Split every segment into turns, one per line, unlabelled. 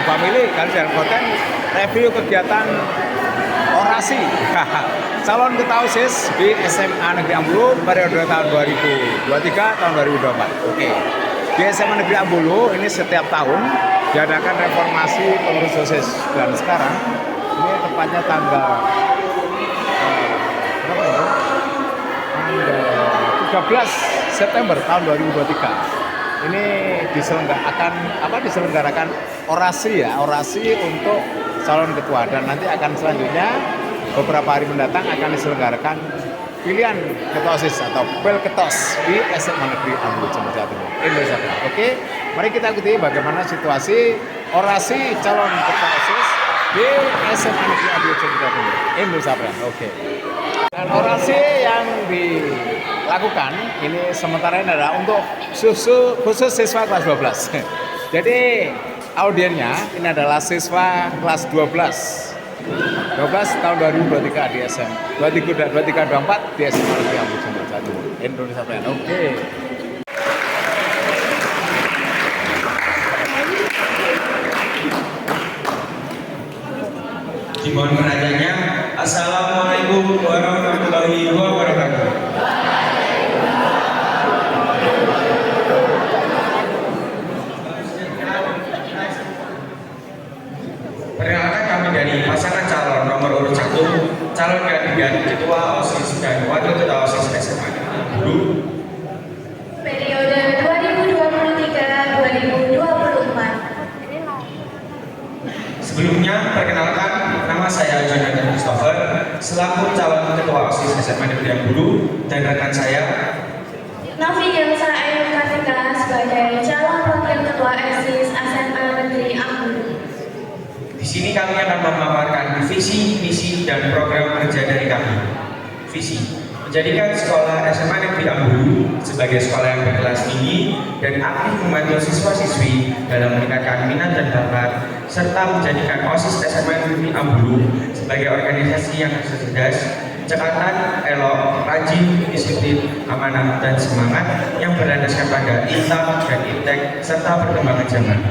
Family kali dalam konten review kegiatan orasi calon ketua OSIS di SMA Negeri Ambulu periode tahun 2023 tahun 2024. Oke. Di SMA Negeri Ambulu ini setiap tahun diadakan reformasi pengurus OSIS, dan sekarang ini tepatnya tanggal berapa itu? Tanggal 13 September tahun 2023. Ini diselenggarakan orasi untuk calon ketua, dan nanti akan selanjutnya beberapa hari mendatang akan diselenggarakan pilihan ketua OSIS atau Pelketos di SMA Negeri Ambulu Jawa Timur, Indonesia. Oke, mari kita ikuti bagaimana situasi orasi calon ketua OSIS di SMA Negeri Ambulu Jawa Timur, Indonesia. Oke. Dan orasi yang dilakukan ini sementara ini adalah untuk khusus siswa kelas 12. Jadi audiennya ini adalah siswa kelas 12 tahun 2023 di SM 23-24 di SMA Negeri Ambulu Jawa Timur, Indonesia. Oke.
Dimohon penanyanya. Assalamualaikum warahmatullahi wabarakatuh. Perkenalkan, kami dari pasangan calon nomor urut 1, calon kandidat ketua OSIS dan wakil ketua OSIS SMA Ambulu
periode 2023-2024.
Sebelumnya, perkenalkan, nama saya Jonathan Christopher selaku calon ketua OSIS SMA Negeri Ambulu, dan rekan saya
Novi Gelsa Ayu Kartika sebagai calon wakil ketua OSIS SMA Negeri Ambulu.
Di sini kami akan memaparkan visi, misi, dan program kerja dari kami. Visi: menjadikan sekolah SMA Negeri Ambulu sebagai sekolah yang berkelas tinggi dan aktif membantu siswa-siswi dalam meningkatkan minat dan bakat, serta menjadikan OSIS SMA Negeri Ambulu sebagai organisasi yang cerdas, cekatan, elok, rajin, disiplin, amanah, dan semangat yang berlandaskan pada intak dan intek serta perkembangan zaman.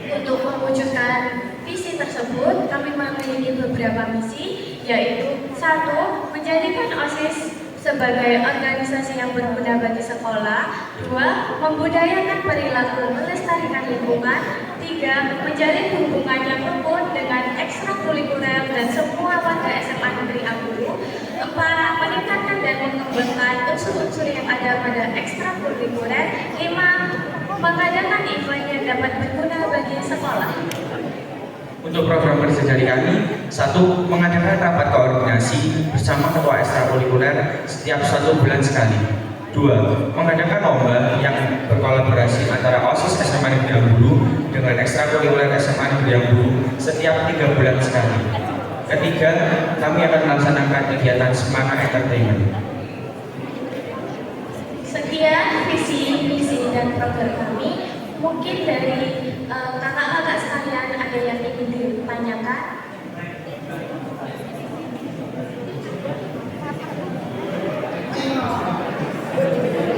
Untuk mewujudkan visi tersebut, kami memiliki beberapa misi, yaitu 1. Menjadikan OSIS sebagai organisasi yang berguna bagi sekolah. 2. Membudayakan perilaku melestarikan lingkungan. 3. Menjalin hubungan yang rukun dengan ekstrakurikuler dan semua warga SMA Negeri Ambulu. 4. Meningkatkan dan mengembangkan unsur-unsur yang ada pada ekstrakurikuler. 5. Mengadakan event yang dapat berguna bagi sekolah.
Untuk program kerja dari kami, 1. Mengadakan rapat koordinasi bersama ketua ekstrakurikuler setiap 1 bulan sekali. 2. Mengadakan lomba yang berkolaborasi antara OSIS SMA Negeri Ambulu dengan ekstrakurikuler SMA Negeri Ambulu setiap 3 bulan sekali. Ketiga, kami akan melaksanakan kegiatan semangat entertainment.
Sekian visi, misi, dan program kami. Mungkin dari kakak-kakak sekalian ada yang ingin ditanyakan?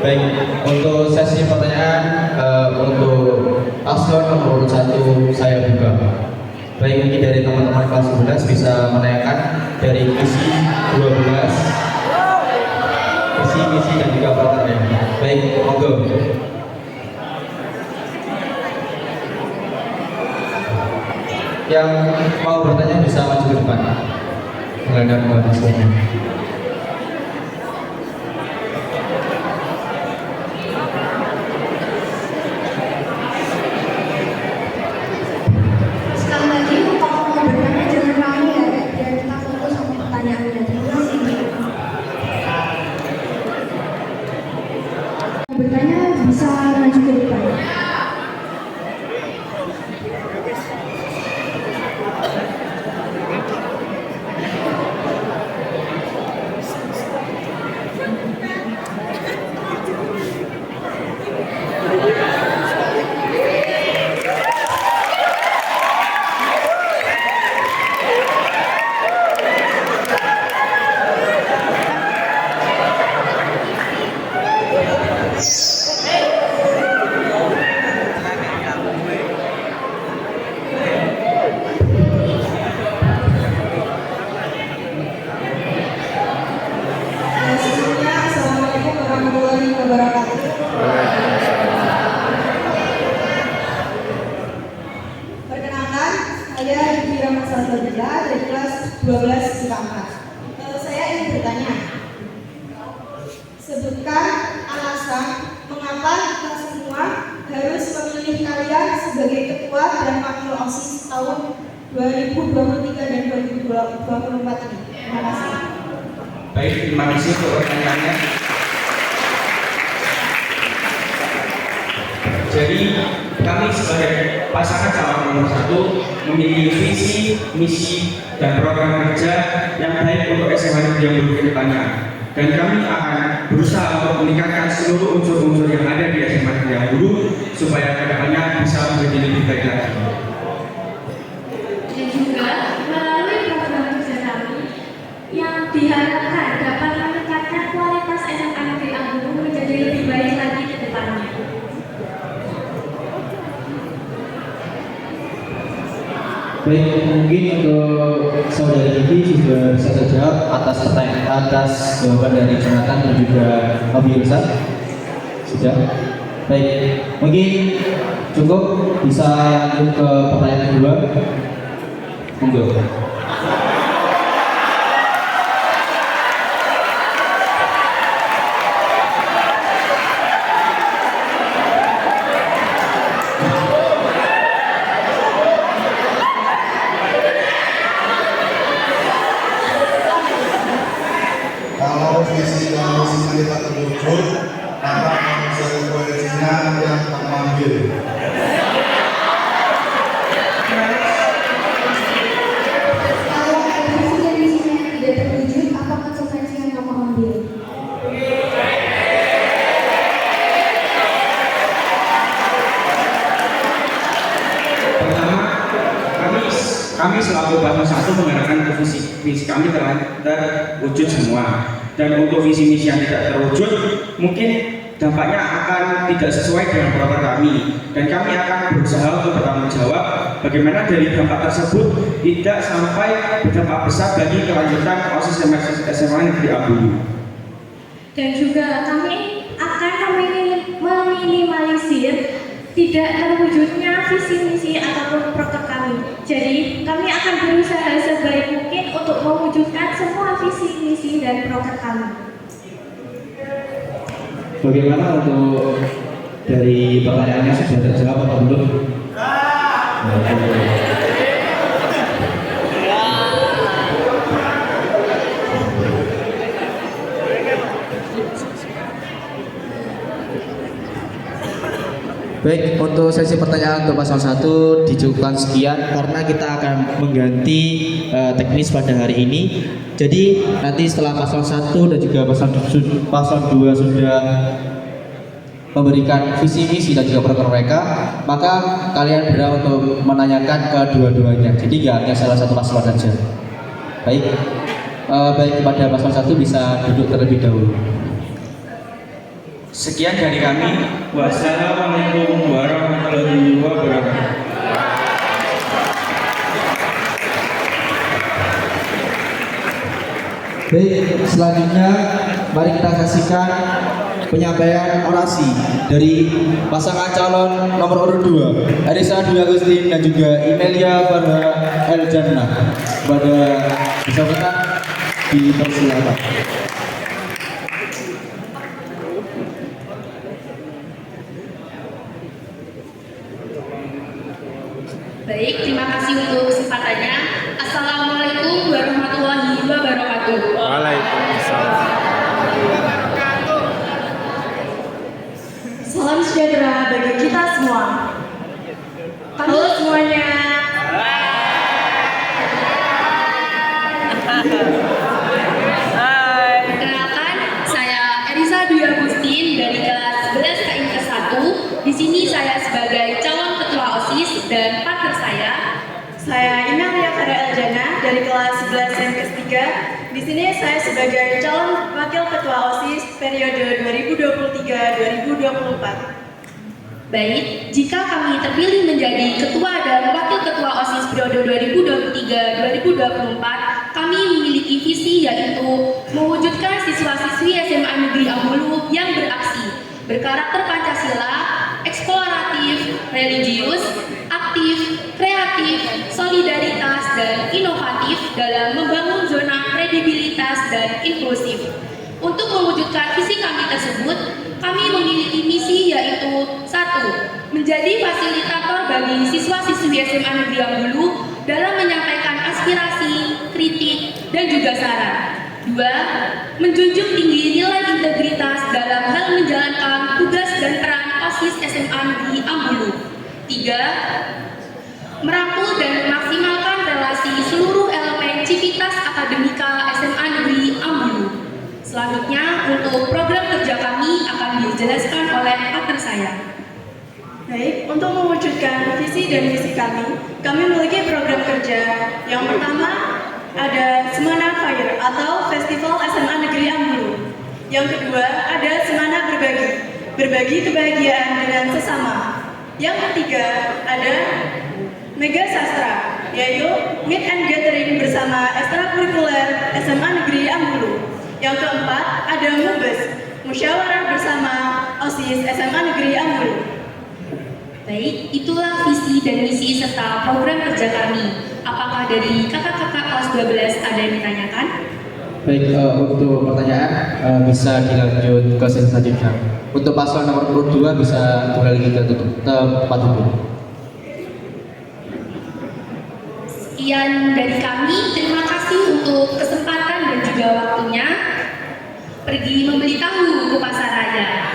Baik, untuk sesi pertanyaan untuk paslon nomor 1 saya buka. Baik, mungkin dari teman-teman kelas 11 bisa menanyakan dari visi 12, visi, misi, dan juga programnya. Baik, monggo. Yang mau bertanya bisa maju ke depan menghadap mahasiswanya.
Sekali lagi, kalau mau bertanya jangan rame ya, biar kita fokus sama pertanyaannya. Terima kasih. Bertanya bisa maju ke depan.
Salsabila dari kelas 12 IPA 4. Saya ingin bertanya, sebutkan alasan mengapa kita semua harus memilih kalian sebagai ketua dan wakil OSIS tahun 2023 dan 2024 ini. Terima kasih.
Baik, terima kasih untuk pertanyaannya. Jadi kami sebagai pasangan calon nomor 1 memiliki visi, misi, dan program kerja yang baik untuk SMA Negeri Ambulu ke depannya. Dan kami akan berusaha untuk meningkatkan seluruh unsur-unsur yang ada di SMA Negeri Ambulu supaya ke depannya bisa menjadi lebih baik lagi.
Dan juga melalui program kerja kami yang diharapkan dapat meningkatkan kualitas SMA Negeri Ambulu menjadi lebih baik lagi ke depannya.
Baik, mungkin untuk saudari ini juga bisa terjawab atas pertanyaan atas jawaban dari Jonathan dan juga Abi Ustaz. Sudah. Baik, mungkin cukup bisa lanjut ke pertanyaan kedua. Monggo.
Kalau visi dan misinya kita terwujud, maka konsekuensinya yang mengambil.
Kalau ada visi dan misinya yang tidak terwujud, apa konsekuensi yang kamu ambil?
Pertama, kami selaku Paslon 1 mengharapkan visi kami terwujud semua. Dan untuk visi misi yang tidak terwujud, mungkin dampaknya akan tidak sesuai dengan program kami. Dan kami akan berusaha untuk bertanggung jawab bagaimana dari dampak tersebut tidak sampai berdampak besar bagi kelanjutan OSIS SMA Negeri Ambulu.
Dan juga kami akan meminimalisir tidak terwujudnya visi misi ataupun program kami. Jadi kami akan berusaha sebaik mungkin untuk mewujudkan semua visi misi dan program kami.
Bagaimana untuk dari pertanyaannya sudah terjawab atau belum? Baik, untuk sesi pertanyaan untuk paslon 1 dicukupkan sekian karena kita akan mengganti teknis pada hari ini. Jadi nanti setelah paslon 1 dan juga paslon 2 sudah memberikan visi misi dan juga program mereka, maka kalian berhak untuk menanyakan ke dua-duanya. Jadi nggak hanya salah satu paslon saja. Baik, baik kepada paslon 1 bisa duduk terlebih dahulu.
Sekian dari kami. Wassalamualaikum warahmatullahi wabarakatuh.
Baik, selanjutnya mari kita saksikan penyampaian orasi dari pasangan calon nomor urut 2, Arisa Dwi Agustin dan juga Imelia Farha El Jannah. Pada bersangkutan dipersilakan.
Baik, terima kasih untuk kesempatannya. Assalamualaikum warahmatullahi wabarakatuh.
Waalaikumsalam.
Salam sejahtera bagi kita semua. Halo semuanya.
Perkenalkan, saya Arisa Dwi Agustin dari kelas 11 KIP 1. Di sini saya sebagai calon ketua OSIS dan partner
Saya Imelia Farha El Jannah dari kelas 11 MKes 3. Di sini saya sebagai calon wakil ketua OSIS periode 2023-2024.
Baik, jika kami terpilih menjadi ketua dan wakil ketua OSIS periode 2023-2024, kami memiliki visi yaitu mewujudkan siswa-siswi SMA Negeri Ambulu yang beraksi, berkarakter Pancasila, eksploratif, religius, aktif, kreatif, solidaritas, dan inovatif dalam membangun zona kredibilitas dan inklusif. Untuk mewujudkan visi kami tersebut, kami memiliki misi yaitu 1. Menjadi fasilitator bagi siswa-siswi SMA Negeri Ambulu dalam menyampaikan aspirasi, kritik, dan juga saran. 2. Menjunjung tinggi nilai integritas dalam hal menjalankan tugas dan peran OSIS SMA Negeri Ambulu. 3. Merangkul dan memaksimalkan relasi seluruh elemen civitas akademika SMA Negeri Ambulu. Selanjutnya, untuk program kerja kami akan dijelaskan oleh partner saya.
Baik, untuk mewujudkan visi dan misi kami memiliki program kerja. Yang pertama ada Semana Fire atau Festival SMA Negeri Ambulu. Yang kedua ada Semana Berbagi kebahagiaan dengan sesama. Yang ketiga ada Mega Sastra, yaitu Meet and Gathering bersama ekstrakurikuler SMA Negeri Ambulu. Yang keempat ada MUBES, Musyawarah bersama OSIS SMA Negeri Ambulu.
Baik, itulah visi dan misi serta program kerja kami. Apakah dari kakak-kakak kelas 12 ada yang ditanyakan?
Baik, untuk pertanyaan bisa dilanjut ke sesi selanjutnya. Untuk paslon nomor 2 bisa kembali kita tutup tempat duduk.
Sekian dari kami, terima kasih untuk kesempatan dan juga waktunya. Pergi membeli tahu ke pasar raya.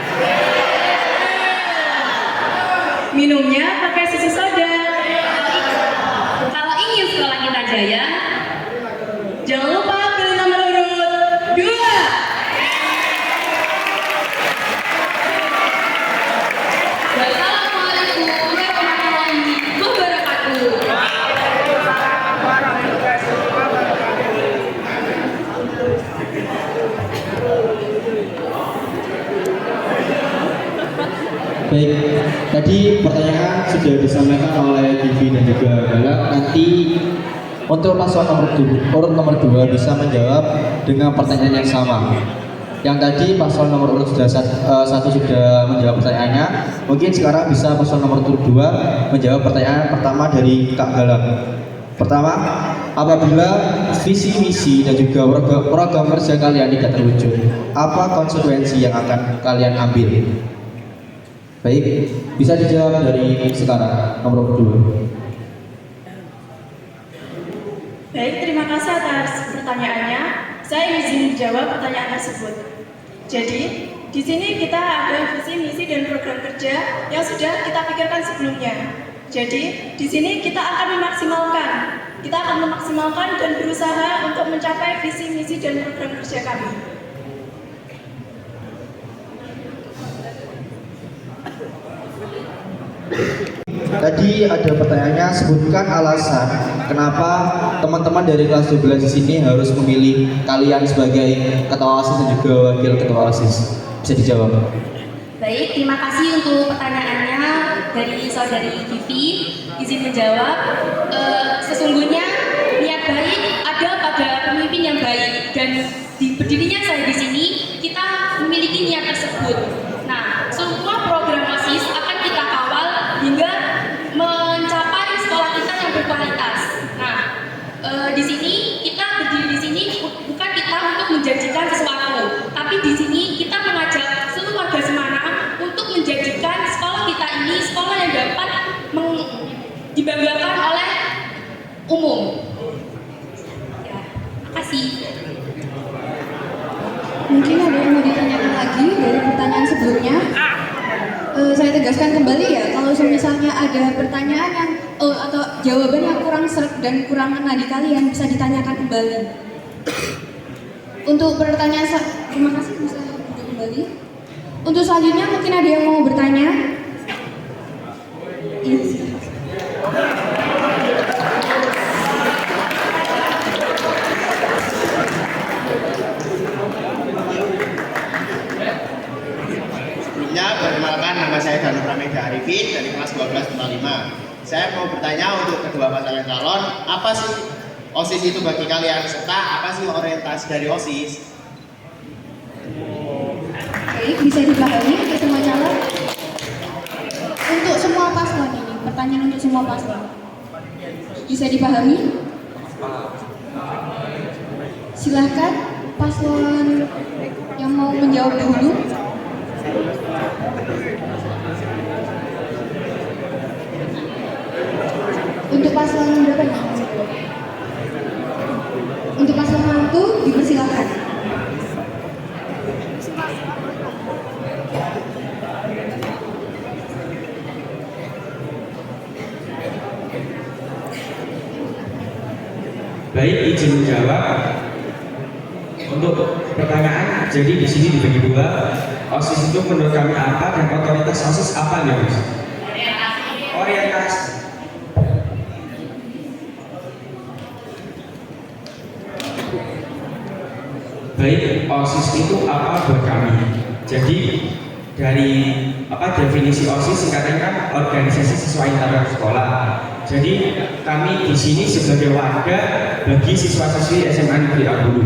Minumnya pakai susu soda.
Kalau ingin sekolah kita jaya,
Jangan lupa pilih nomor urut 2.
Wassalamualaikum warahmatullahi wabarakatuh.
Baik, tadi pertanyaan sudah disampaikan oleh Givi dan juga Bella. Nanti untuk paslon nomor 2 bisa menjawab dengan pertanyaan yang sama. Yang tadi paslon nomor urut sudah 1 sudah menjawab pertanyaannya. Mungkin sekarang bisa paslon nomor 2 menjawab pertanyaan pertama dari Kak Galang. Pertama, apabila visi misi dan juga program kerja kalian tidak terwujud, apa konsekuensi yang akan kalian ambil? Baik, bisa dijawab dari sekarang nomor 2.
Baik, terima kasih atas pertanyaannya. Saya izin menjawab pertanyaan tersebut. Jadi, di sini kita ada visi, misi, dan program kerja yang sudah kita pikirkan sebelumnya. Jadi, di sini kita akan memaksimalkan dan berusaha untuk mencapai visi, misi, dan program kerja kami.
Tadi ada pertanyaannya, sebutkan alasan kenapa teman-teman dari kelas 12 di sini harus memilih kalian sebagai ketua OSIS dan juga wakil ketua OSIS. Bisa dijawab.
Baik, terima kasih untuk pertanyaannya dari saudari Givi. Izin menjawab, sesungguhnya niat baik ada pada pemimpin yang baik, dan berdirinya saya di sini kita memiliki niat tersebut. Nah, semua program OSIS akan kita kawal hingga mencapai sekolah kita yang berkualitas. Nah, di sini kita berdiri di sini bukan kita untuk menjanjikan sesuatu, tapi di sini kita mengajak seluruh warga Semana untuk menjadikan sekolah kita ini sekolah yang dapat dibanggakan oleh umum. Ya, makasih.
Mungkin ada yang mau ditanyakan lagi dari pertanyaan sebelumnya. Saya tegaskan kembali ya, kalau misalnya ada pertanyaan yang atau jawaban yang kurang seret dan kurang ngena di kalian, bisa ditanyakan kembali. Untuk pertanyaan, terima kasih, bisa kembali. Untuk selanjutnya mungkin ada yang mau bertanya. Iya, silakan.
Perkenalkan, nama saya Danu Pramedia Arifin dari kelas 12 5. Saya mau bertanya untuk kedua pasangan calon, apa sih OSIS itu bagi kalian, serta apa sih orientasi dari OSIS?
Oke, bisa dipahami untuk semua calon? Untuk semua paslon. pertanyaan untuk semua paslon. Bisa dipahami? Silahkan paslon yang mau menjawab dulu. Untuk paslon berapa nih? Untuk paslon 1 dipersilakan.
Baik, izin menjawab. Untuk pertanyaan, jadi di sini dibagi dua. OSIS itu menurut kami apa dan otoritas OSIS apa nih, Mas? Orientasi. Baik, OSIS itu apa buat kami? Jadi dari definisi OSIS singkatnya kan organisasi siswa internal sekolah. Jadi kami di sini sebagai wadah bagi siswa-siswi SMA Negeri Ambulu.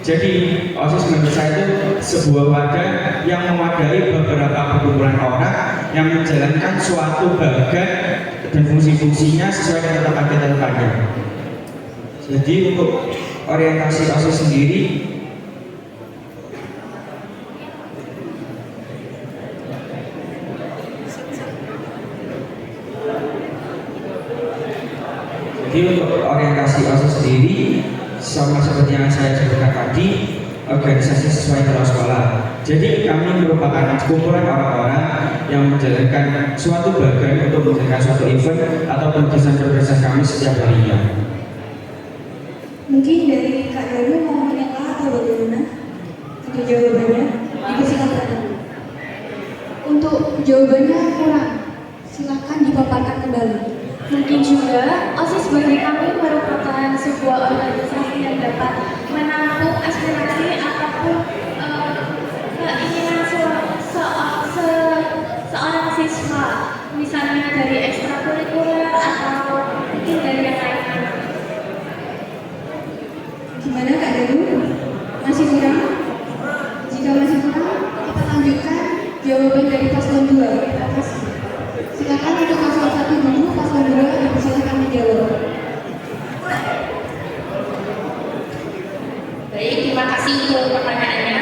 Jadi OSIS menurut saya itu sebuah wadah yang mewadahi beberapa perkumpulan orang yang menjalankan suatu bagian dan fungsi-fungsinya sesuai dengan tempat ketentuannya. Jadi untuk orientasi OSIS sendiri, sama seperti yang saya sebutkan tadi, organisasi sesuai internal sekolah. Jadi kami merupakan kumpulan orang-orang yang menjalankan suatu bagian untuk menjalankan suatu event ataupun kegiatan kami setiap harinya.
Mungkin dari Kak Danu mau menyela atau bagaimana untuk jawabannya? Dipersilakan. Untuk jawabannya kurang, silakan dipaparkan kembali.
Mungkin juga OSIS bagi kami merupakan sebuah organisasi yang dapat menampung aspirasi ataupun keinginan seorang siswa, misalnya dari ekstrakurikuler atau mungkin dari yang lainnya.
Gimana Kak Danu? Masih kurang? Jika masih kurang, kita lanjutkan jawaban dari paslon 2. Terima kasih. Silakan untuk paslon 1 dulu, paslon 2 dipersilakan menjawab.
Baik, terima kasih untuk pertanyaannya.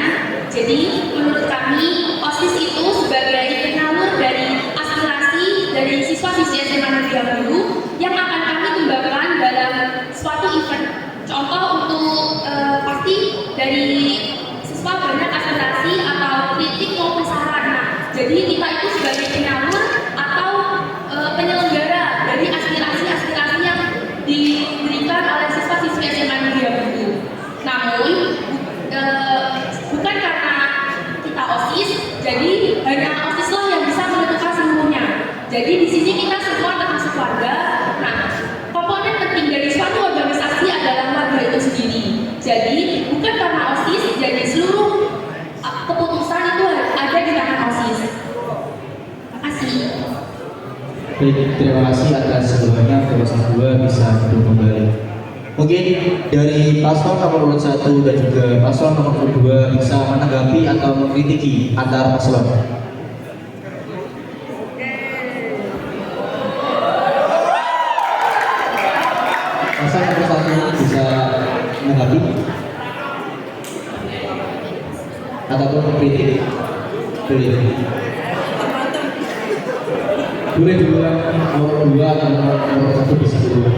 Jadi, menurut kami, OSIS itu sebagai penyalur dari aspirasi dari siswa-siswi SMA Negeri Ambulu yang akan kami kembangkan dalam suatu event. Contoh untuk pasti dari siswa banyak aspirasi atau kritik maupun saran. Jadi kita itu sebagai penyalur atau penyelenggara dari aspirasi-aspirasi yang diberikan oleh siswa-siswi SMA Negeri Ambulu. Namun bukan karena kita OSIS, jadi hanya OSISlah yang bisa menentukan seluruhnya. Jadi di sini kita semua termasuk warga. Nah, komponen penting dari suatu organisasi adalah warga itu sendiri. Jadi bukan karena OSIS, jadi seluruh keputusan itu ada di tangan OSIS. Terima kasih.
Baik, terima kasih atas semuanya. Paslon 2 bisa duduk kembali. Mungkin dari paslon nomor 1 dan juga paslon nomor 2 bisa menanggapi atau mengkritiki antar paslon. Paslon nomor 1 bisa menanggapi ataupun mengkritik. Boleh duluan nomor 2 atau nomor 1 bisa dulu.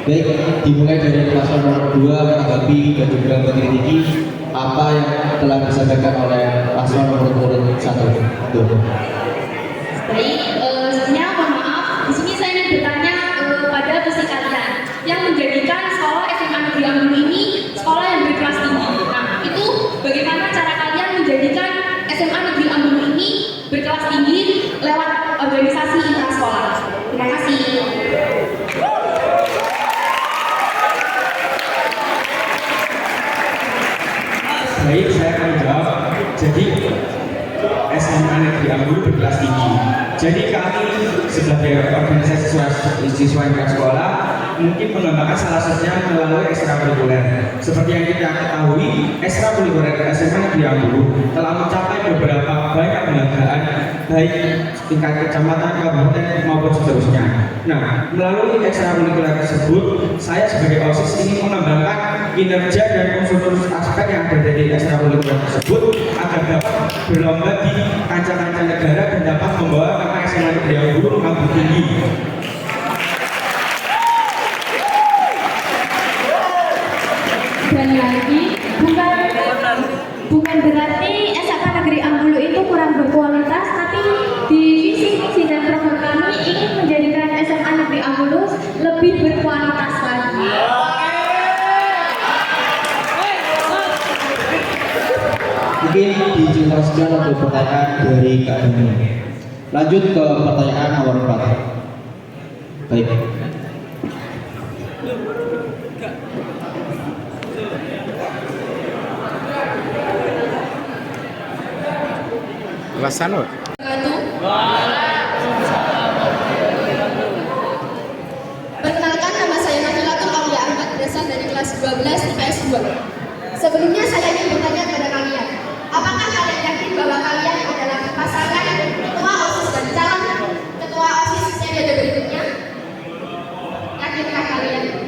Baik, dimulai dari paslon nomor 2 menanggapi dan juga mengkritiki apa yang telah disampaikan oleh paslon nomor 1.
Baik, sebelumnya mohon maaf. Di sini saya ingin bertanya pada visi kalian yang menjadikan sekolah SMA Negeri Ambulu ini sekolah yang berkelas tinggi. Nah, itu bagaimana cara kalian menjadikan SMA Negeri Ambulu ini berkelas tinggi lewat organisasi intrasekolah? Terima kasih.
Baik, saya akan jawab. Jadi SMA Negeri Ambulu berkelas tinggi. Jadi kami sebagai organisasi siswa sekolah mungkin mengembangkan salah satunya melalui ekstrakurikuler. Seperti yang kita ketahui, ekstrakurikuler SMA Negeri Ambulu telah mencapai beberapa banyak penghargaan baik tingkat kecamatan, kabupaten maupun seterusnya. Nah, melalui ekstrakurikuler tersebut, saya sebagai OSIS ingin mengembangkan kinerja dan unsur-unsur aspek yang ada dari ekstrakurikuler tersebut agar dapat berlomba di kancah-kancah negara dan dapat membawa nama SMA Negeri Ambulu mengambil tinggi.
Dan lagi, bukan berarti SMA Negeri Ambulu itu kurang berkualitas, tapi di visi misi dan program kami ingin menjadikan SMA Negeri Ambulu lebih berkualitas lagi.
Mungkin dijelaskan untuk pertanyaan dari Kak Dani. Lanjut ke pertanyaan nomor 4. Baik.
Kelas Sanur.
Perkenalkan, nama saya Nafilatul Aulia Ahmad, berasal dari kelas 12 IPS 2. Sebelumnya saya ingin bertanya kepada kalian, apakah kalian yakin bahwa kalian adalah pasangan ketua OSIS dan calon ketua OSIS periode berikutnya? Yakinkah kalian?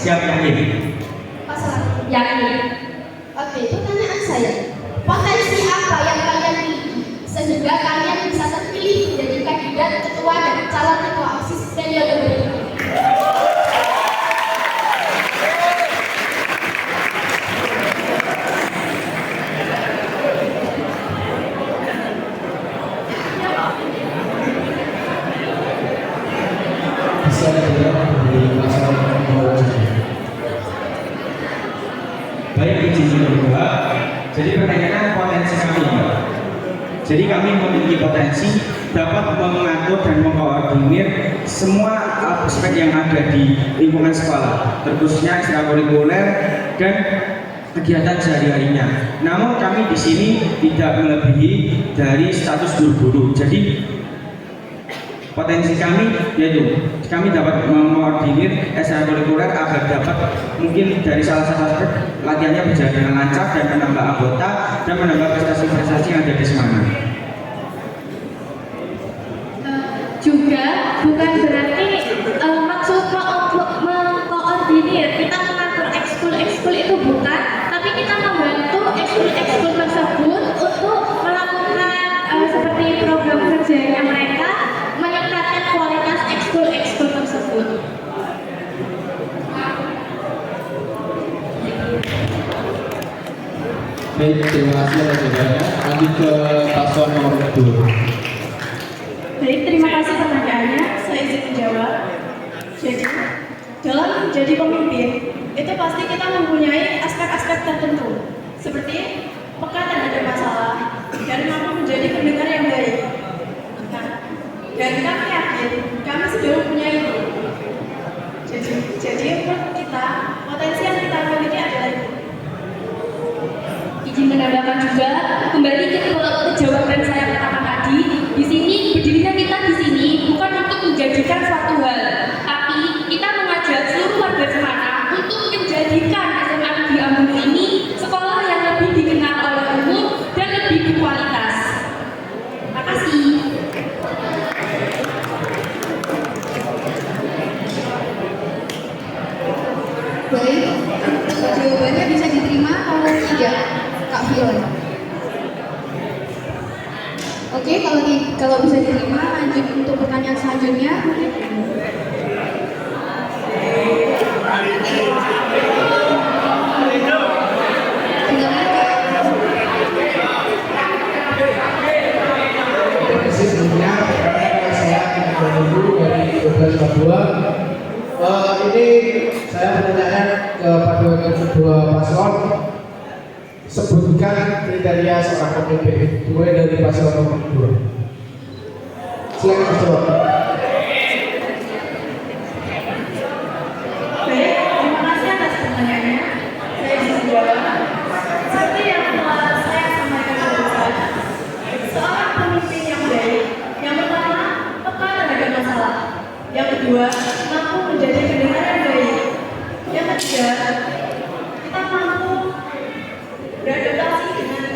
Siap yakin?
Yakin. Oke, pertanyaan saya, potensi apa yang kalian miliki sehingga kalian bisa terpilih menjadi kandidat ketua dan calon ketua OSIS periode berikutnya?
Bisa dijawab dari pasangan nomor 7.
Baik, izin berdua. Jadi pertanyaannya potensi kami, Pak. Jadi kami memiliki potensi dapat mengatur dan mengkoordinir semua aspek yang ada di lingkungan sekolah, terkhususnya ekstrakurikuler dan kegiatan sehari-harinya. Namun kami di sini tidak melebihi dari status guru-guru. Jadi potensi kami yaitu kami dapat mengkoordinir ekstrakurikuler agar dapat mungkin dari salah satu aspek latihannya berjalan dengan lancar dan menambah anggota dan menambah prestasi-prestasi yang ada di Semarang.
Juga bukan berarti maksud mengkoordinir kita mengatur ekskul itu bukan, tapi kita membantu ekskul tersebut untuk melakukan seperti program kerjanya mereka, meningkatkan kualitas ekskul tersebut.
Baik, terima kasih atas jawabannya. Lanjut ke paslon nomor 2.
Baik, terima kasih pertanyaannya. Saya izin menjawab. Jadi, dalam menjadi pemimpin, itu pasti kita mempunyai aspek-aspek tertentu, seperti peka terhadap masalah dan mampu menjadi pendengar yang baik. Nah, dan kami yakin kami sudah mempunyai itu. Jadi untuk kita, potensi yang kita miliki adalah itu.
Izin menambahkan juga, kembali ke jawaban saya pertama tadi, di sini berdirinya kita di sini bukan untuk menjadikan suatu hal, tapi kita mengajak seluruh warga Semarang untuk menjadikan SMA Negeri Ambulu ini sekolah yang lebih dikenal oleh umum dan lebih berkualitas. Terima kasih.
Baik, jawabannya bisa diterima atau tidak, Kak Fion? Oke, kalau bisa diterima, lanjut untuk pertanyaan selanjutnya.
Sebelumnya, saya dulu dari 12 Papua. Ini saya bertanya kepada kedua paslon. sebutkan kriteria seorang pemimpin dimulai dari paslon nomor 2. Silakan menjawab.
Baik, terima kasih atas pertanyaannya. Saya bisa jawab. Seperti yang telah saya sampaikan barusan, seorang pemimpin yang baik, yang pertama, peka terhadap masalah. Yang kedua, mampu menjadi pendengar yang baik. Yang ketiga, kita mampu beradaptasi dengan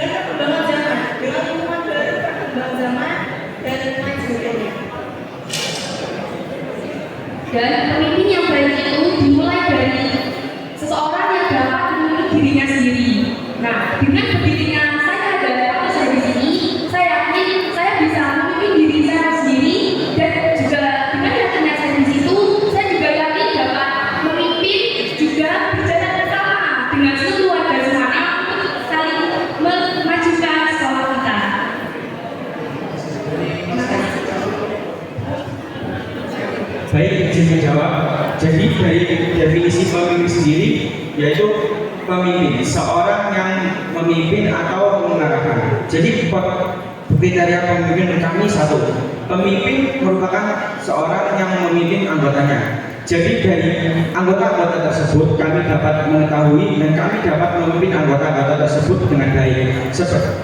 perkembangan zaman, dengan lingkungan baru, perkembangan zaman, dan lain sebagainya.
Dan pemimpin yang baik itu dimulai dari seseorang yang dapat memiliki dirinya sendiri. Nah, dengan berdirinya saya ada saya di sini, saya yakin saya bisa memimpin diri saya sendiri, dan juga dengan yakinnya saya di situ, saya juga yakin dapat memimpin juga berjalan bersama dengan seluruh warga semuanya untuk saling memajukan sekolah kita.
Baik, izin menjawab. Jadi dari definisi pemimpin sendiri, yaitu pemimpin, seorang yang memimpin atau mengarahkan. Jadi kriteria pemimpin kami satu, pemimpin merupakan seorang yang memimpin anggotanya. Jadi dari anggota-anggota tersebut kami dapat mengetahui dan kami dapat memimpin anggota-anggota tersebut dengan baik.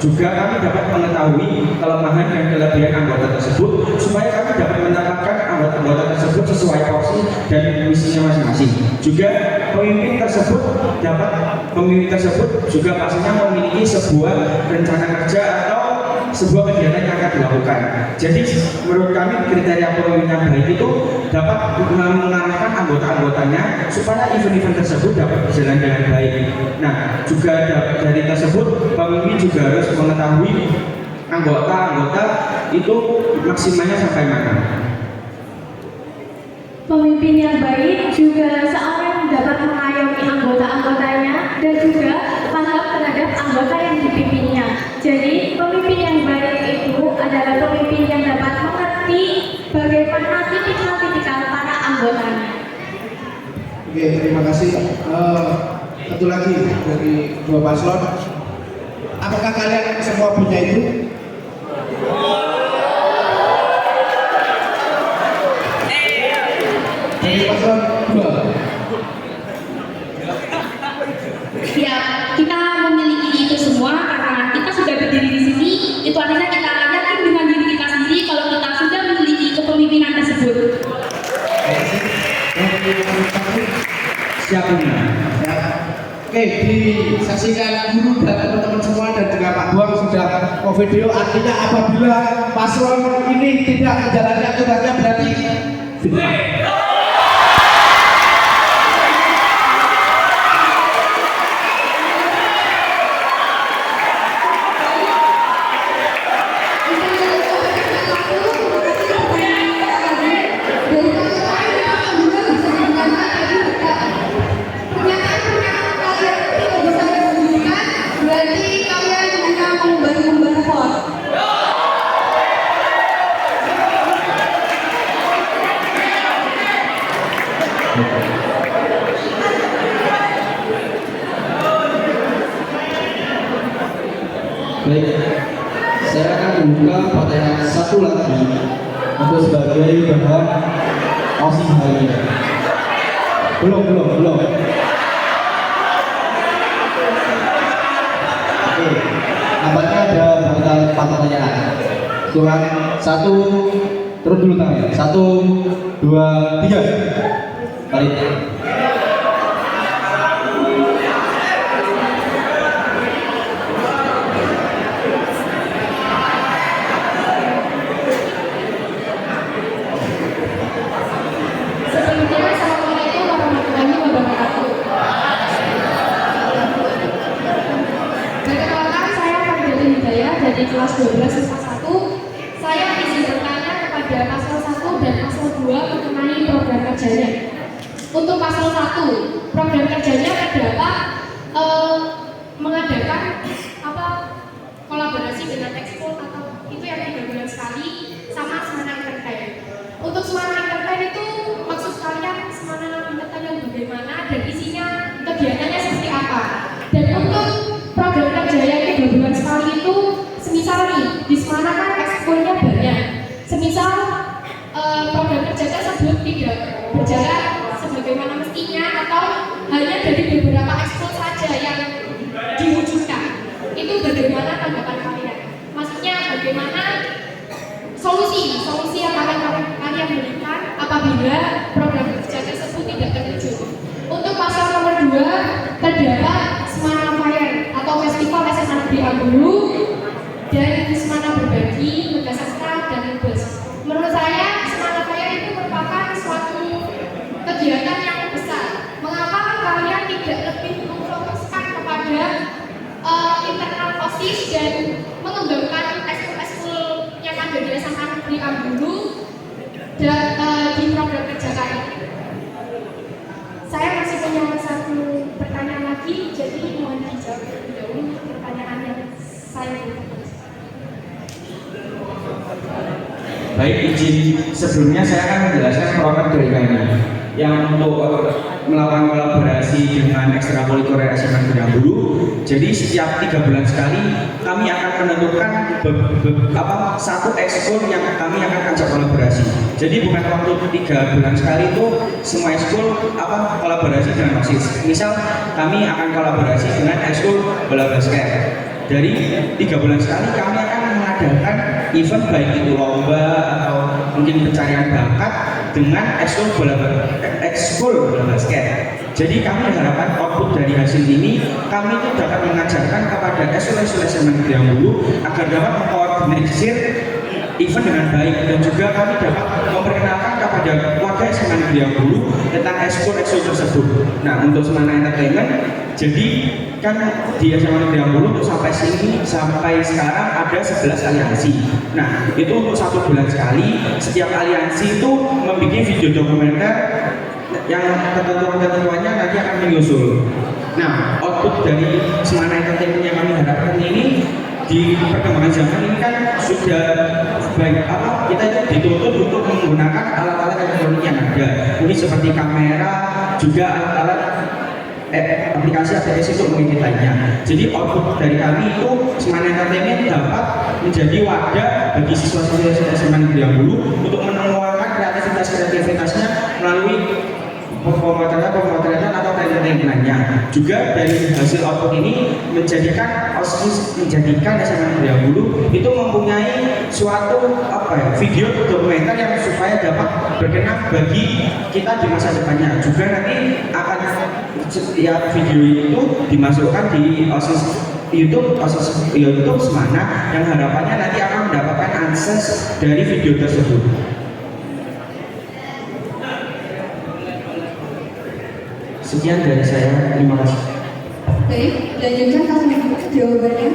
Juga kami dapat mengetahui kelemahan dan kelebihan anggota tersebut supaya kami dapat mendapatkan anggota-anggota tersebut sesuai porsi dan misinya masing-masing. Juga pemimpin tersebut juga pastinya memiliki sebuah rencana kerja atau sebuah kegiatan yang akan dilakukan. Jadi menurut kami kriteria pemimpin yang baik itu dapat mengarahkan anggota-anggotanya supaya event-event tersebut dapat berjalan dengan baik. Nah, juga dari tersebut pemimpin juga harus mengetahui anggota-anggota itu maksimalnya sampai mana.
Pemimpin yang baik juga seorang yang dapat mengayomi anggota-anggotanya dan juga paham terhadap anggota yang dipimpinnya. Jadi pemimpin yang baik itu adalah pemimpin yang dapat mengerti bagaimana tipikal-tipikal para anggotanya.
Oke, terima kasih. Satu lagi dari dua paslon. Apakah kalian semua punya itu? Dari paslon 2.
Ya, kita memiliki itu semua karena kita sudah berdiri di sini. Itu artinya kita yakin dengan diri kita sendiri kalau kita sudah memiliki kepemimpinan tersebut.
Siap ini.
Oke, disaksikan guru dan teman-teman semua dan juga Pak Buang sudah video. Artinya apabila paslon ini tidak menjalankan tugasnya berarti fitnah.
Baik, saya akan membuka pertanyaan satu lagi untuk sebagai bahan OSIS hari ini. Belum. Oke, nampaknya ada bakal 4 pertanyaan. Kurang 1, turun dulu tangannya. 1, 2, 3. Balik.
Dari kelas 12 siswa 1, saya izin bertanya kepada paslon 1 dan paslon 2 mengenai program kerjanya. Untuk paslon 1, program kerjanya dapat mengadakan kolaborasi dengan ekspor atau itu yang 3 bulan sekali sama Semana Entertain. Untuk Semana Entertain itu maksud kalian Semana Entertain yang bagaimana dan isinya kegiatannya seperti apa? Dan untuk
hanya dari beberapa ekskul saja yang diwujudkan. Itu bagaimana tanggapan kalian? Maksudnya bagaimana solusi yang akan kalian berikan apabila program kerja tersebut tidak terwujud? Untuk pasal nomor 2 terdapat Semana Fire atau Festival SMA Negeri Ambulu dan Semana Berbagi, Megasastra, dan Lubes. Menurut saya Semana Fire itu merupakan suatu kegiatan yang besar. Mengapa kalian tidak lebih memfokuskan kepada internal OSIS dan mengembangkan ekskul yang ada di SMA Negeri Ambulu dan di program kerja kalian? Saya masih punya satu pertanyaan lagi, jadi mohon dijawab terlebih dahulu pertanyaan yang saya berikan.
Baik, izin sebelumnya saya akan menjelaskan program dari kami yang untuk melakukan kolaborasi dengan ekstrakurikuler SMA Negeri Ambulu. Jadi setiap 3 bulan sekali kami akan menentukan satu ekskul yang kami akan ajak kolaborasi. Jadi bukan waktu 3 bulan sekali itu semua ekskul kolaborasi dengan OSIS. Misal kami akan kolaborasi dengan ekskul bola basket. Dari 3 bulan sekali kami akan mengadakan event baik itu lomba atau mungkin pencarian bakat dengan ekskul bola basket. Jadi kami harapkan output dari hasil ini kami itu dapat mengajarkan kepada ekskul SMA Negeri Ambulu agar dapat mengkoordinir event dengan baik, dan juga kami dapat memperkenalkan kepada warga SMA Negeri Ambulu tentang ekskul tersebut. Nah, untuk Semana Entertainment, jadi kan di SMA Negeri Ambulu sampai sekarang ada 11 aliansi. Nah, itu untuk 1 bulan sekali setiap aliansi itu membuat video dokumenter yang ketentuannya nanti akan menyusul. Nah, output dari Semana Entertainment yang kami harapkan ini di perkembangan zaman ini kan sudah baik kita itu dituntut untuk menggunakan alat-alat elektronik yang ada, ini seperti kamera, juga alat-alat aplikasi APS untuk mengedit lainnya. Jadi output dari kami itu Semana Entertainment dapat menjadi wadah bagi siswa-siswa SMA Negeri Ambulu untuk menemukan kreativitasnya melalui pemotretan atau entertainment-nya. Juga dari hasil output ini menjadikan SMA Negeri Ambulu itu mempunyai suatu video dokumenter yang supaya dapat berkenan bagi kita di masa depannya. Juga nanti akan setiap video itu dimasukkan di OSIS YouTube Semana yang harapannya nanti akan mendapatkan akses dari video tersebut. Sekian dari saya, terima kasih.
Baik, lanjutkan langsung jawabannya.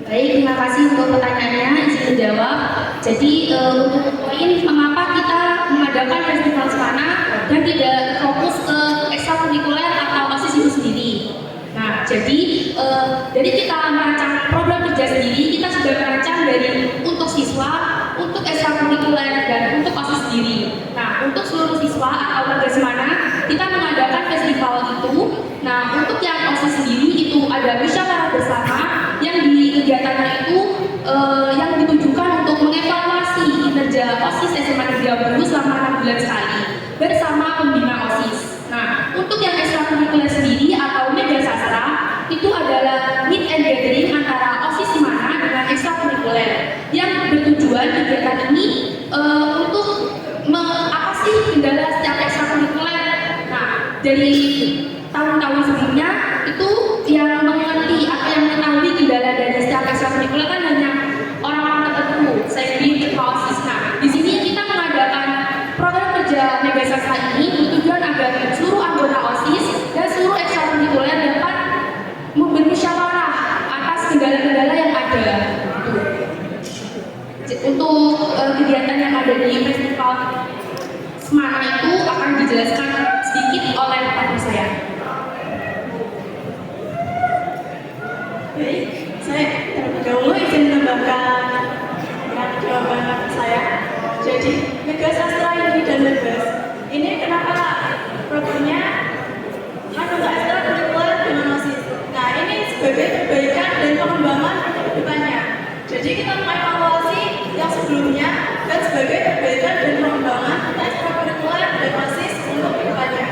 Baik, terima kasih untuk pertanyaannya, izin menjawab. Jadi untuk poin mengapa kita mengadakan festival Semana dan tidak fokus ke ekstrakurikuler atau OSIS itu sendiri. Nah, jadi dari kita merancang program kerja sendiri, kita sudah merancang dari untuk siswa, untuk ekstrakurikuler dan untuk OSIS sendiri. Nah, untuk seluruh siswa atau warga Semana, kita mengadakan festival itu. Nah, untuk yang OSIS sendiri itu ada musyawarah bersama yang di kegiatannya itu yang ditujukan untuk mengevaluasi kinerja OSIS SMA Negeri Ambulu selama 6 bulan sekali bersama pembina OSIS. Nah, untuk yang ekstrakurikuler sendiri atau media sastra itu adalah meet and gathering antara OSIS Semana dengan ekstrakurikuler yang bertujuan kegiatan ini untuk apa sih kendala setiap ekstrakurikuler. Nah, dari tahun-tahun sebelumnya itu yang mengerti atau yang mengetahui kendala dari setiap ekstrakurikuler kan hanya orang-orang tertentu, sendiri OSIS. Nah, di sini kita mengadakan program kerja Mega Sastra ini bertujuan agar seluruh anggota OSIS dan seluruh ekstrakurikuler dapat bermusyawarah atas kendala-kendala yang ada. Untuk kegiatan yang ada di festival Semana itu akan dijelaskan sedikit oleh partner saya.
Baik, saya terlebih dahulu izin menambahkan jawaban saya. Jadi, Mega Sastra ini dan Lubes ini kenapa programnya untuk ekstrakurikuler dengan OSIS. Nah, ini sebagai perbaikan dan pengembangan untuk kedepannya. Jadi kita mengevaluasi yang sebelumnya dan sebagai perbaikan dan pengembangan ekstrakurikuler dan OSIS untuk kedepannya.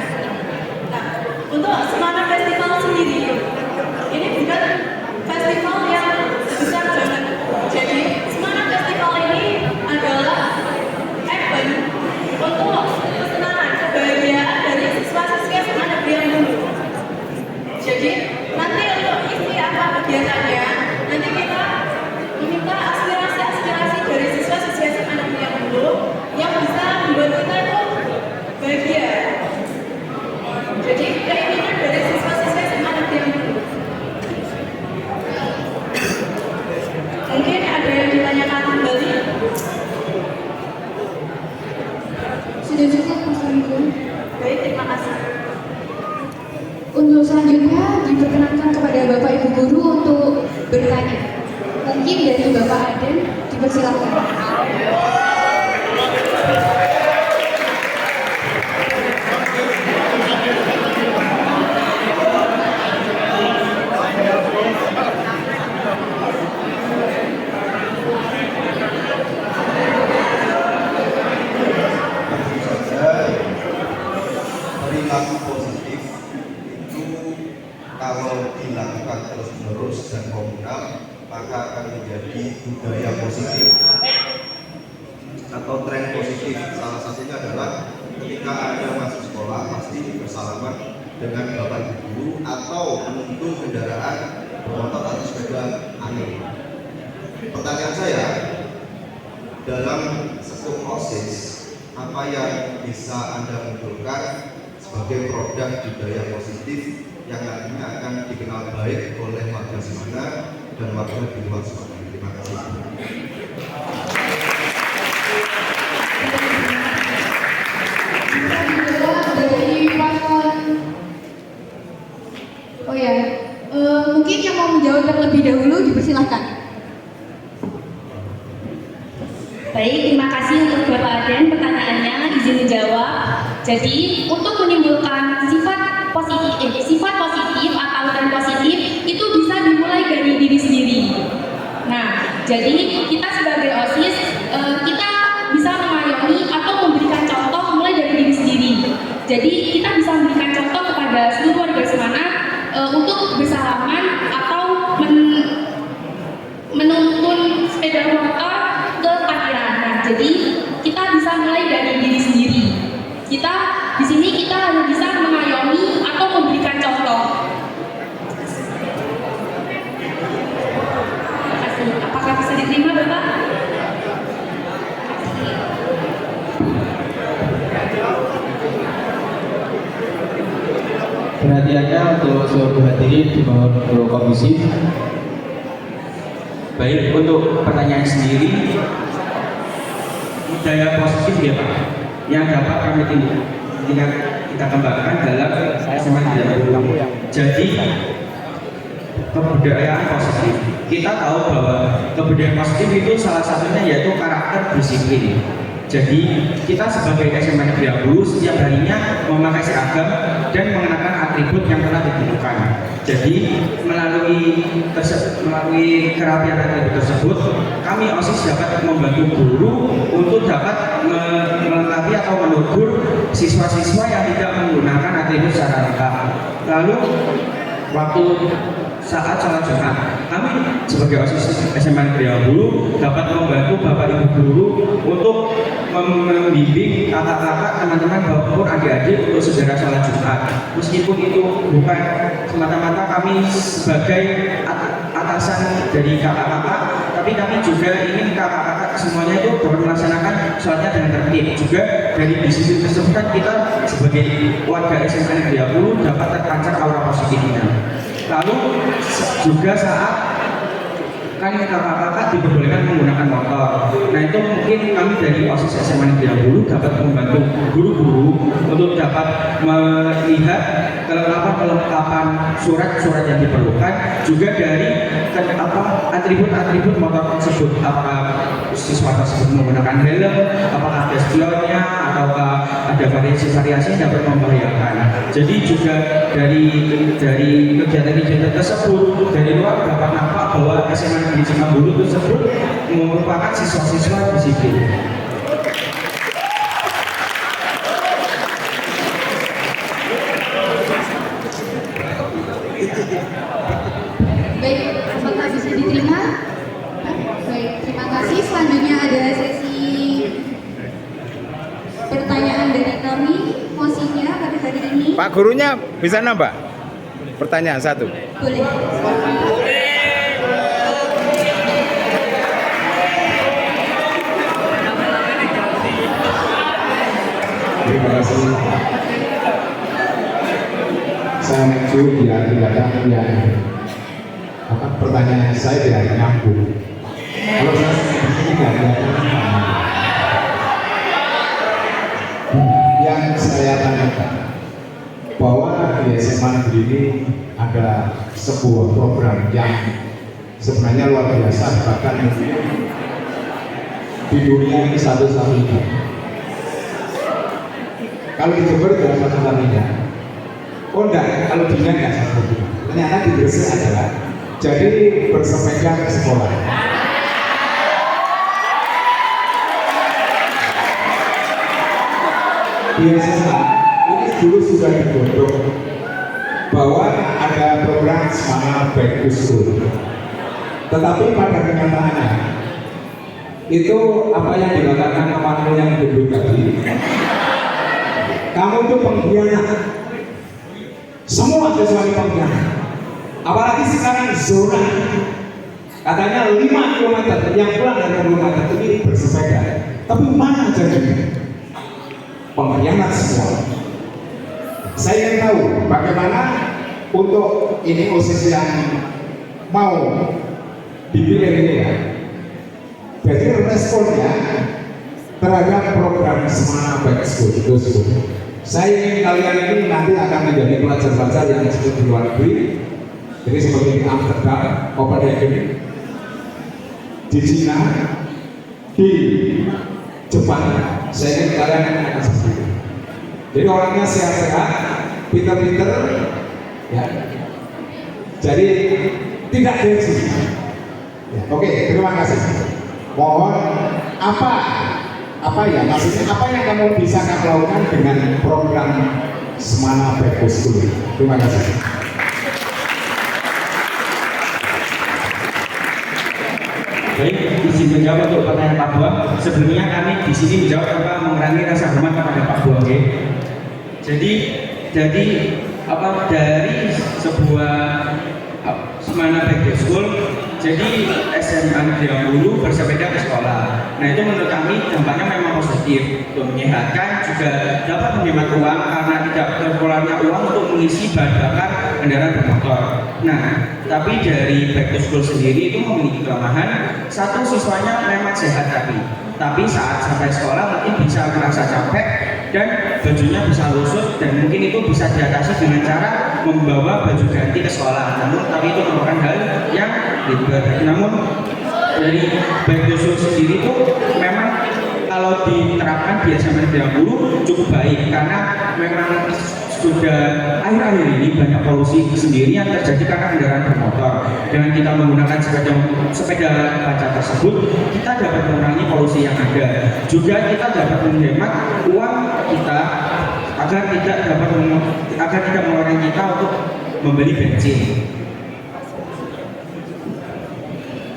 Untuk selanjutnya diperkenankan kepada Bapak Ibu Guru untuk bertanya. Mungkin dari Bapak Aden dipersilakan.
Perilaku positif itu kalau dilakukan terus-menerus dan komunal maka akan menjadi budaya positif atau tren positif. Salah satunya adalah ketika Anda masuk sekolah pasti bersalaman dengan bapak ibu guru atau menuntun kendaraan bermotor atau sepeda angin. Pertanyaan saya, dalam skop OSIS apa yang bisa Anda munculkan sebagai produk budaya positif yang nantinya akan dikenal baik oleh warga Semana dan warga di luar Semana? Terima kasih.
Dari paslon, oh ya, mungkin yang mau menjawab terlebih dahulu dipersilahkan.
Baik, terima kasih untuk Bapak Aden pertanyaannya, izin menjawab. Jadi, untuk menimbulkan sifat positif atau tren positif itu bisa dimulai dari diri sendiri. Nah, jadi kita sebagai OSIS kita bisa mengayomi atau memberikan contoh mulai dari diri sendiri. Jadi kita bisa memberikan contoh kepada seluruh warga Semana untuk bersalaman atau menuntun sepeda motor ke parkiran. Nah, jadi kita bisa mulai dari diri sendiri. Kita di sini kita hanya bisa mengayomi atau memberikan contoh. Terima kasih. Apakah bisa diterima, Bapak?
Perhatiannya untuk seluruh hadirin dimohon untuk kondusif.
Baik, untuk pertanyaan sendiri, budaya positif ya Pak, yang dapat kami kita kembangkan dalam SMA Dulu. Jadi kebudayaan positif, kita tahu bahwa kebudayaan positif itu salah satunya yaitu karakter disiplin. Jadi kita sebagai SMA Negeri Dulu setiap harinya memakai seragam dan mengenakan atribut yang telah ditentukan. Jadi melalui kerapian atribut tersebut, kami OSIS dapat membantu guru untuk dapat melengkapi atau menegur siswa-siswa yang tidak menggunakan atribut secara lengkap. Lalu waktu saat sholat Jumat, kami sebagai OSIS SMA Negeri Dulu dapat membantu Bapak Ibu guru untuk membimbing kakak-kakak, teman-teman, maupun adik-adik untuk segera sholat Jumat. Meskipun itu bukan semata-mata kami sebagai atasan dari kakak-kakak, tapi kami juga ingin kakak-kakak semuanya itu dapat melaksanakan sholatnya dengan tertib. Juga dari disiplin tersebut kan kita sebagai warga SMA Negeri Dulu dapat terpancar aura positifnya. Lalu juga saat kan kakak-kakak diperbolehkan menggunakan motor. Nah itu mungkin kami dari OSIS SMA Negeri Dulu dapat membantu guru-guru untuk dapat melihat kelengkapan surat-surat yang diperlukan, juga dari atribut-atribut motor tersebut, apakah siswa tersebut menggunakan helm, apakah ada spionnya, ataukah ada variasi-variasi yang dapat membahayakan. Jadi juga dari kegiatan-kegiatan tersebut dari luar dapat nampak bahwa SMA Negeri Dulu tersebut merupakan siswa-siswa disiplin.
Baik, apakah bisa diterima? Baik, terima kasih. Selanjutnya ada sesi pertanyaan dari kami. Mosinya pada hari ini.
Pak gurunya bisa nambah pertanyaan satu?
Boleh.
Terima kasih. Saya maju biar tidak ada yang pertanyaan saya tidak nyambung. Kalau saya seperti tidak ada yang saya tanyakan bahwa di SMA negeri ini ada sebuah program yang sebenarnya luar biasa, bahkan di dunia ini satu-satunya. Kalau di Jember tidak satu-satunya. Oh enggak, kalau di dunia enggak satu-satunya. Ternyata di Gresik adalah jadi bersepeda ke sekolah. Di SMA ini dulu sudah digodok bahwa ada program Semangat Back to School. Tetapi pada kenyataannya itu apa yang dikatakan temanmu yang dulu tadi, kamu itu pengkhianat. Semua siswa pengkhianat. Apalagi sekarang zona katanya 5 km yang pulang dari 5 km ini bersepeda, tapi mana jadi pengkhianat semua. Saya ingin tahu bagaimana untuk ini OSIS yang mau dipilih ini ya. Jadi responnya terhadap program Semangat Back School itu. Saya ingin kalian ini nanti akan menjadi pelajar-pelajar yang disebut di luar negeri. Jadi seperti di Amsterdam, Copenhagen, di Cina, di Jepang. Saya ingin kalian akan seperti itu. Jadi orangnya sehat-sehat, pinter-pinter, ya. Jadi tidak gengsi. Ya, oke, terima kasih. Mohon apa ya maksudnya apa yang kamu bisa lakukan dengan program Semangat Back to School? Terima kasih.
Baik, izin menjawab untuk pertanyaan Pak Buang. Sebelumnya kami di sini menjawab tanpa mengurangi rasa hormat kepada Pak Buang. Okay? Jadi apa dari sebuah Semangat Back to School, jadi SMA Negeri Ambulu bersepeda ke sekolah. Nah itu menurut kami dampaknya memang positif, untuk menyehatkan, juga dapat menghemat uang karena tidak terkeluarnya uang untuk mengisi bahan bakar kendaraan bermotor. Nah tapi dari Back to School sendiri itu memiliki kelemahan. Satu, siswanya memang sehat tapi saat sampai sekolah mungkin bisa merasa capek dan bajunya bisa lusut, dan mungkin itu bisa diatasi dengan cara membawa baju ganti ke sekolah. Namun tapi itu merupakan hal yang ribet. Namun dari Back to School sendiri itu memang kalau diterapkan di SMA Negeri Ambulu cukup baik, karena memang sudah akhir-akhir ini banyak polusi sendiri yang terjadi karena kendaraan bermotor. Dengan kita menggunakan sepeda kaca tersebut, kita dapat mengurangi polusi yang ada. Juga kita dapat menghemat uang kita agar tidak mengeluarkan kita untuk membeli bensin.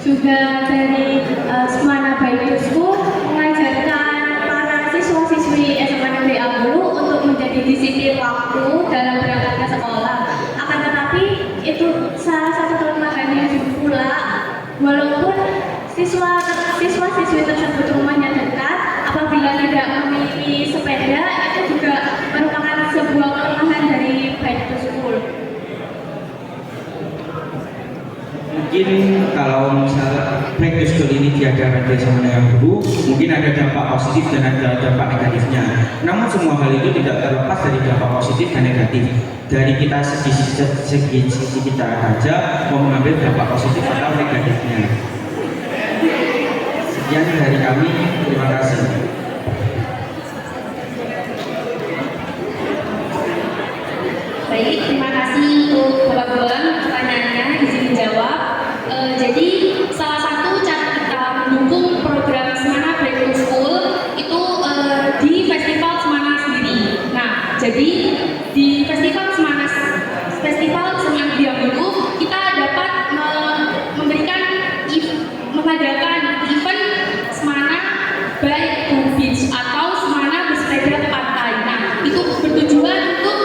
Juga dari Semangat Back to School mengajarkan para siswa-siswi SMA Negeri Ambulu untuk menjadi disiplin waktu dalam berangkat ke sekolah. Akan tetapi itu salah satu kelemahannya juga pula, walaupun siswa-siswi tersebut rumahnya dekat, apabila tidak memiliki sepeda itu juga merupakan sebuah kelemahan dari Back to School.
Mungkin kalau misalnya Back to School ini diadakan di SMA Negeri Ambulu, mungkin ada dampak positif dan ada dampak negatifnya. Namun semua hal itu tidak terlepas dari dampak positif dan negatif. Dari kita segi kita saja mau mengambil dampak positif atau negatifnya. Sekian dari kami, terima kasih.
Baik, terima kasih untuk Bapak Buang pertanyaannya, izin menjawab. Jadi salah satu cara kita mendukung program Semangat Back to School itu di Festival Semangat sendiri. Nah, jadi di Festival Semangat di Ambulu kita dapat mengadakan event Semangat Bike to Beach atau Semangat bersepeda ke pantai. Nah, itu bertujuan untuk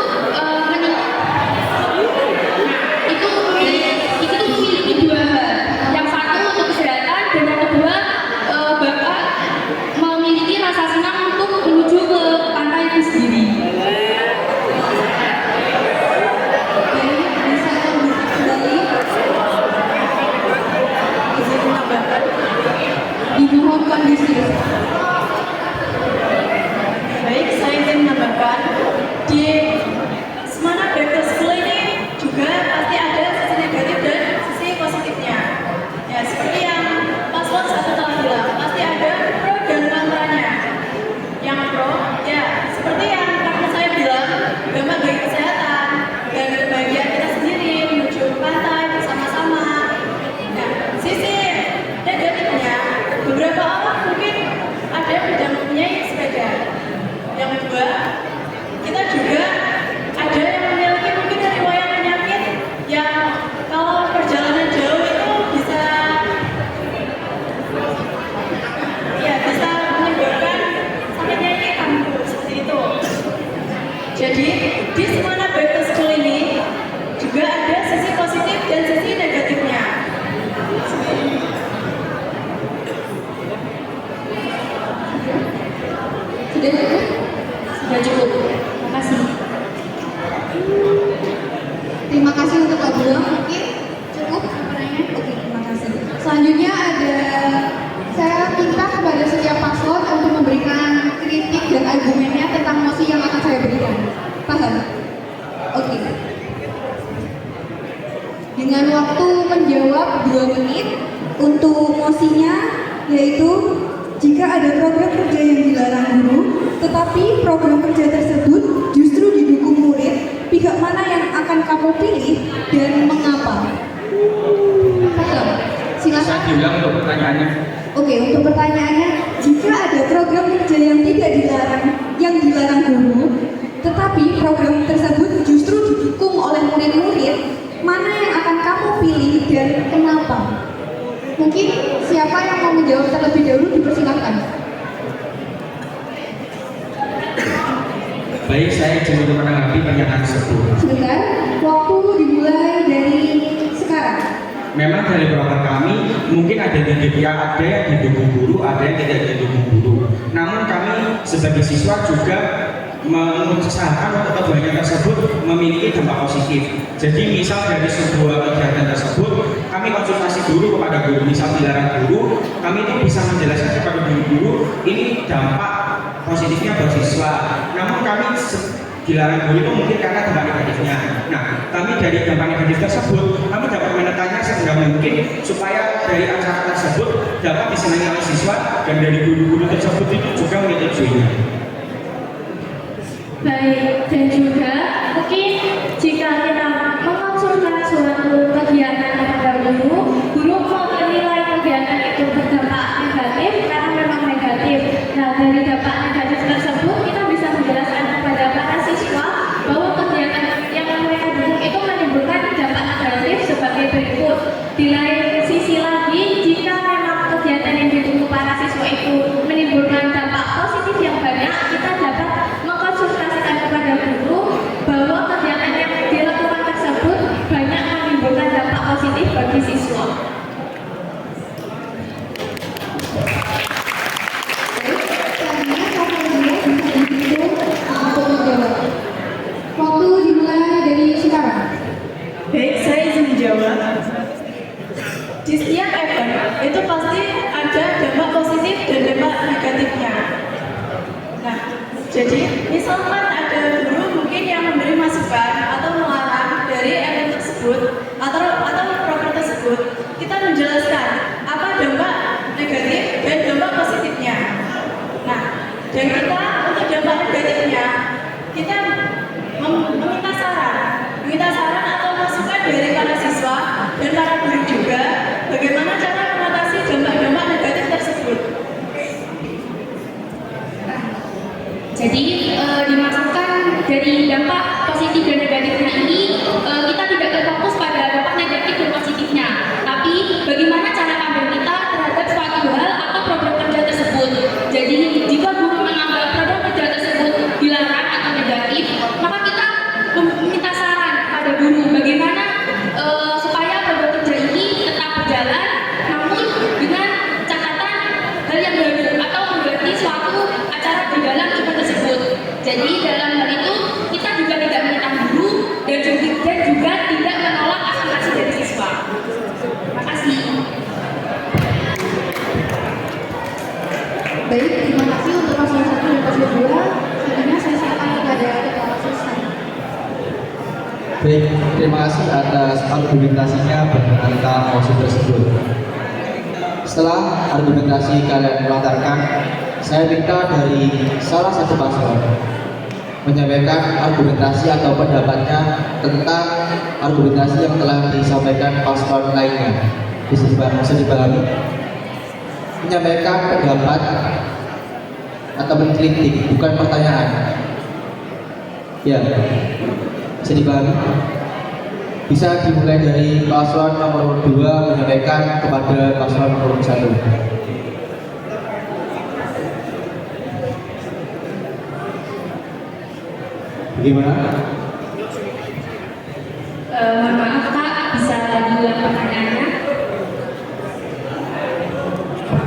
Terima kasih untuk Pak Bro. Mungkin cukup pertanyaannya. Oke, terima kasih. Selanjutnya saya minta kepada setiap paslon untuk memberikan kritik dan argumennya tentang mosi yang akan saya berikan. Paham? Oke. Dengan waktu menjawab 2 menit untuk mosinya, yaitu jika ada program kerja yang dilarang guru, tetapi program kerja tersebut justru didukung murid, pihak mana yang akan kamu pilih dan mengapa? Paham? Silakan.
Bisa diulang untuk pertanyaannya.
Oke, untuk pertanyaannya, jika ada program kerja yang tidak dilarang guru, tetapi program tersebut justru didukung oleh murid-murid, mana yang akan kamu pilih dan kenapa? Mungkin siapa yang mau menjawab terlebih dahulu dipersilakan.
Baik, saya coba menanggapi pernyataan tersebut.
Sebentar, waktu dimulai dari sekarang.
Memang dari program kami mungkin ada yang didukung guru, ada yang tidak didukung guru. Namun kami sebagai siswa juga mengusahakan untuk keduanya tersebut memiliki dampak positif. Jadi misal dari sebuah kegiatan tersebut kami konsultasi dulu kepada guru, misal dilarang guru, kami itu bisa menjelaskan kepada guru-guru ini dampak positifnya buat siswa. Namun kami dilarang guru itu mungkin karena dampak negatifnya. Nah, kami dari dampak negatif tersebut kami dapat menekannya serendah mungkin supaya dari acara tersebut dapat disenangi oleh siswa dan dari guru-guru tersebut itu juga menyetujuinya.
Baik, dan juga mungkin jika kita mengonsulkan suatu kegiatan kepada guru menilai kegiatan itu berdampak negatif karena memang negatif. Nah, dari dampak negatif tersebut kita bisa menjelaskan kepada para siswa bahwa kegiatan yang mereka dukung itu menimbulkan dampak negatif sebagai berikut. Di lain sisi lagi, jika memang kegiatan yang didukung para siswa itu menimbulkan dampak positif yang banyak, kita dapat mengkonsultasikan kepada guru bahwa kegiatan yang dilakukan tersebut banyak menimbulkan dampak positif bagi siswa.
Waktu dimulai dari sekarang.
Baik, saya izin menjawab. Di setiap event itu pasti ada dampak positif dan dampak negatifnya. Nah, jadi misalkan ada guru mungkin yang memberi masukan atau melarang dari event tersebut atau program tersebut, kita menjelaskan apa dampak negatif dan dampak positifnya. Nah, dan kita untuk dampak negatifnya kita meminta saran atau masukan dari para siswa dan para guru juga bagaimana cara mengatasi dampak-dampak negatif tersebut.
Jadi dimasukkan dari dampak positif dan negatifnya ini kita tidak terfokus pada dampak negatif dan positifnya, tapi bagaimana cara pandang kita terhadap suatu hal atau program kerja tersebut. Jadi jika guru menganggap program kerja tersebut dilarang atau negatif, maka kita meminta saran pada guru bagaimana supaya program kerja ini tetap berjalan, namun dengan catatan hal yang baru atau mengganti suatu acara di dalam event tersebut. Jadi dalam hal itu kita juga tidak menentang guru dan juga tidak menolak aspirasi dari siswa. Terima kasih.
Baik, terima kasih untuk paslon 1 dan paslon 2. Selanjutnya saya silakan kepada ketua paslon.
Baik, terima kasih atas argumentasinya tentang mosi tersebut. Setelah argumentasi kalian melontarkan, saya minta dari salah satu paslon menyampaikan argumentasi atau pendapatnya tentang argumentasi yang telah disampaikan paslon lainnya. Bisa dipahami? Menyampaikan pendapat atau mengkritik, bukan pertanyaan. Ya, bisa dipahami? Bisa dimulai dari paslon nomor 2 menyampaikan kepada paslon nomor 1. Bagaimana?
Mohon maaf Kak, bisa diulang pertanyaannya?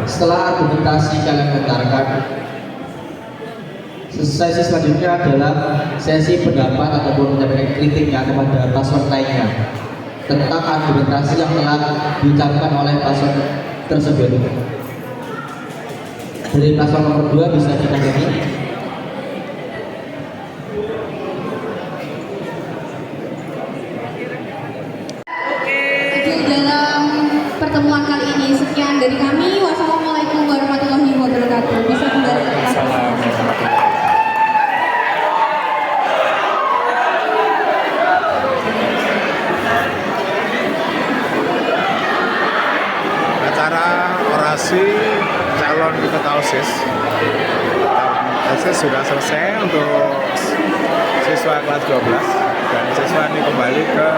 Setelah argumentasi kalian lontarkan, Sesi selanjutnya adalah sesi pendapat ataupun menyampaikan kritiknya kepada paslon lainnya tentang argumentasi yang telah diucapkan oleh paslon tersebut. Dari paslon nomor 2 bisa ditanggapi.
Dalam pertemuan kali ini sekian dari kami. Wassalamualaikum warahmatullahi wabarakatuh. Bisa kembali ke kelas.
Acara orasi calon ketua OSIS sudah selesai untuk siswa kelas 12 dan siswa ini kembali ke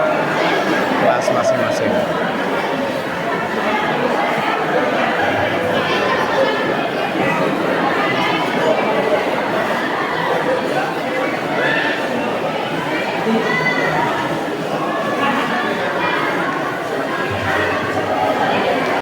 kelas masing-masing.